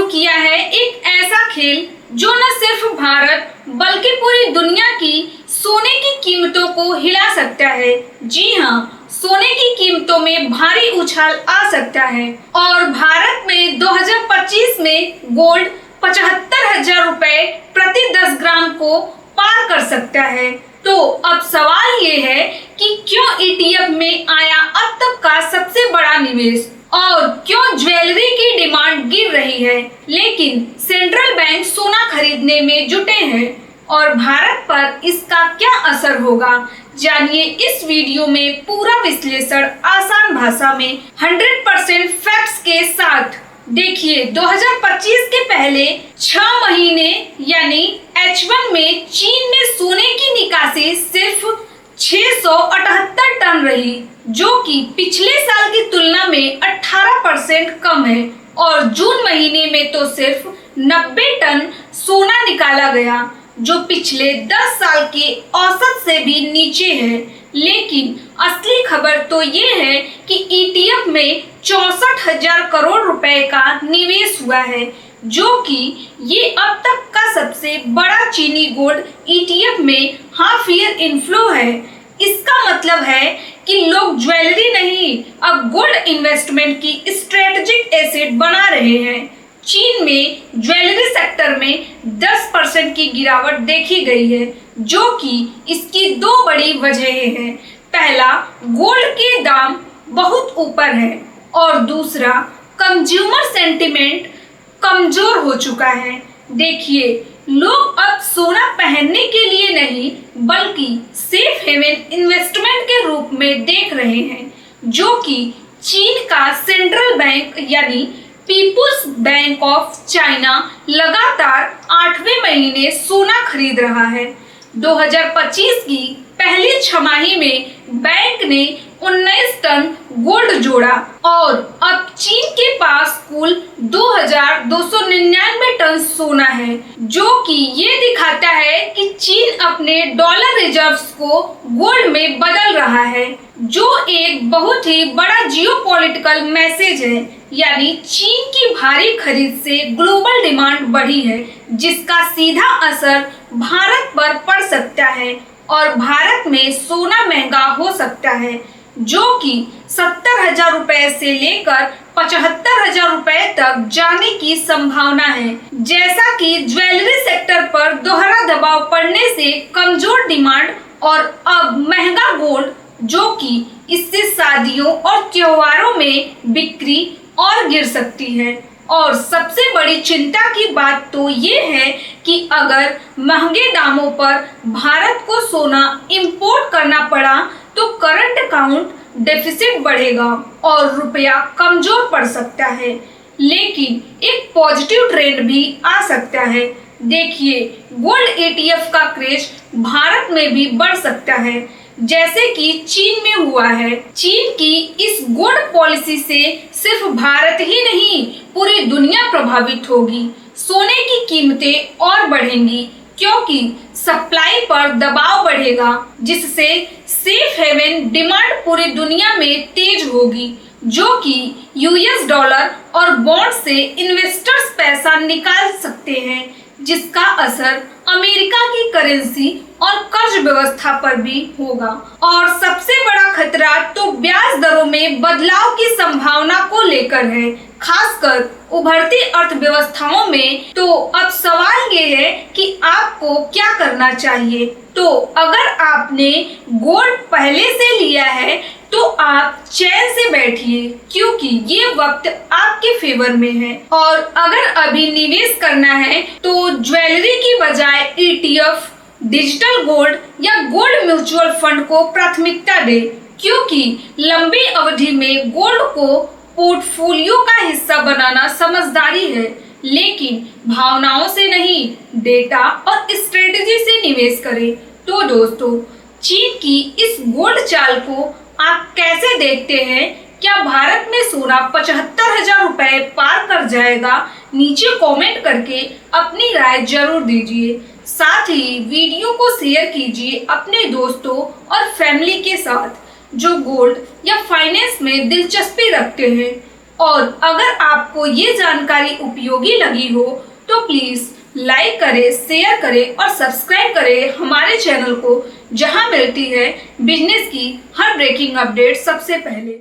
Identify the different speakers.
Speaker 1: किया है एक ऐसा खेल जो न सिर्फ भारत बल्कि पूरी दुनिया की सोने की कीमतों को हिला सकता है। जी हाँ, सोने की कीमतों में भारी उछाल आ सकता है और भारत में 2025 में गोल्ड 75,000 रुपए प्रति 10 ग्राम को पार कर सकता है। तो अब सवाल ये है कि क्यों ETF में आया अब तक का सबसे बड़ा निवेश और क्यों ज्वेलरी की डिमांड गिर रही है, लेकिन सेंट्रल बैंक सोना खरीदने में जुटे हैं और भारत पर इसका क्या असर होगा, जानिए इस वीडियो में पूरा विश्लेषण आसान भाषा में 100% फैक्ट्स के साथ। देखिए, 2025 के पहले 6 महीने यानी H1 में चीन में सोने की निकासी सिर्फ 678 टन रही, जो कि पिछले साल की तुलना में 18% कम है और जून महीने में तो सिर्फ 90 टन सोना निकाला गया, जो पिछले 10 साल के औसत से भी नीचे है। लेकिन असली खबर तो ये है कि ETF में 64,000 करोड़ रुपए का निवेश हुआ है, जो कि ये अब तक का सबसे बड़ा चीनी गोल्ड ETF में हाफ ईयर इनफ्लो है। इसका मतलब है कि लोग ज्वेलरी नहीं, अब गोल्ड इन्वेस्टमेंट की स्ट्रेटेजिक एसेट बना रहे हैं। चीन में ज्वेलरी सेक्टर में 10% की गिरावट देखी गई है, जो कि इसकी 2 बड़ी वजहें हैं। पहला, गोल्ड के दाम बहुत ऊपर है और दूसरा, कंज्यूमर सेंटिमेंट कमजोर हो चुका है। देखिए, लोग अब सोना पहनने के लिए नहीं बल्कि सेफ हेवन इन्वेस्टमेंट के रूप में देख रहे हैं, जो कि चीन का सेंट्रल बैंक यानी पीपुल्स बैंक ऑफ चाइना लगातार 8वें महीने सोना खरीद रहा है। 2025 की पहली छमाही में बैंक ने 19 टन गोल्ड जोड़ा और अब चीन के पास कुल 2,299 टन सोना है, जो कि ये दिखाता है कि चीन अपने डॉलर रिजर्व्स को गोल्ड में बदल रहा है, जो एक बहुत ही बड़ा जियोपॉलिटिकल मैसेज है। यानी चीन की भारी खरीद से ग्लोबल डिमांड बढ़ी है, जिसका सीधा असर भारत पर पड़ सकता है और भारत में सोना महंगा हो सकता है, जो कि 70,000 रुपए से लेकर 75,000 रुपए तक जाने की संभावना है। जैसा कि ज्वेलरी सेक्टर पर दोहरा दबाव पड़ने से कमजोर डिमांड और अब महंगा गोल्ड, जो कि इससे शादियों और त्योहारों में बिक्री और गिर सकती है। और सबसे बड़ी चिंता की बात तो ये है कि अगर महंगे दामों पर भारत को सोना इंपोर्ट करना पड़ा तो करंट अकाउंट डेफिसिट बढ़ेगा और रुपया कमजोर पड़ सकता है। लेकिन एक पॉजिटिव ट्रेंड भी आ सकता है। देखिए, गोल्ड ETF का क्रेज भारत में भी बढ़ सकता है, जैसे कि चीन में हुआ है। चीन की इस गोल्ड पॉलिसी से सिर्फ भारत ही नहीं, पूरी दुनिया प्रभावित होगी। सोने की कीमतें और बढ़ेंगी क्योंकि सप्लाई पर दबाव बढ़ेगा, जिससे सेफ हेवन डिमांड पूरी दुनिया में तेज होगी, जो कि US डॉलर और बॉन्ड से इन्वेस्टर्स पैसा निकाल सकते हैं, जिसका असर अमेरिका की करेंसी और कर्ज व्यवस्था पर भी होगा। और सबसे बड़ा खतरा तो ब्याज दरों में बदलाव की संभावना को लेकर है, खासकर उभरती अर्थव्यवस्थाओं में। तो अब सवाल ये है कि आपको क्या करना चाहिए। तो अगर आपने गोल्ड पहले से लिया है तो आप चैन से बैठिए, क्योंकि ये वक्त आपके फेवर में है। और अगर अभी निवेश करना है तो ज्वेलरी की बजाय ETF, डिजिटल गोल्ड या गोल्ड म्यूचुअल फंड को प्राथमिकता दे, क्योंकि लंबी अवधि में गोल्ड को पोर्टफोलियो का हिस्सा बनाना समझदारी है, लेकिन भावनाओं से नहीं, डेटा और स्ट्रेटेजी से निवेश करें। तो दोस्तों, चीन की इस गोल्ड चाल को आप कैसे देखते हैं? क्या भारत में सोना 75,000 रुपए पार कर जाएगा? नीचे कमेंट करके अपनी राय जरूर दीजिए। साथ ही वीडियो को शेयर कीजिए अपने दोस्तों और फैमिली के साथ जो गोल्ड या फाइनेंस में दिलचस्पी रखते हैं। और अगर आपको ये जानकारी उपयोगी लगी हो तो प्लीज लाइक करें, शेयर करें और सब्सक्राइब करें हमारे चैनल को, जहां मिलती है बिजनेस की हर ब्रेकिंग अपडेट सबसे पहले।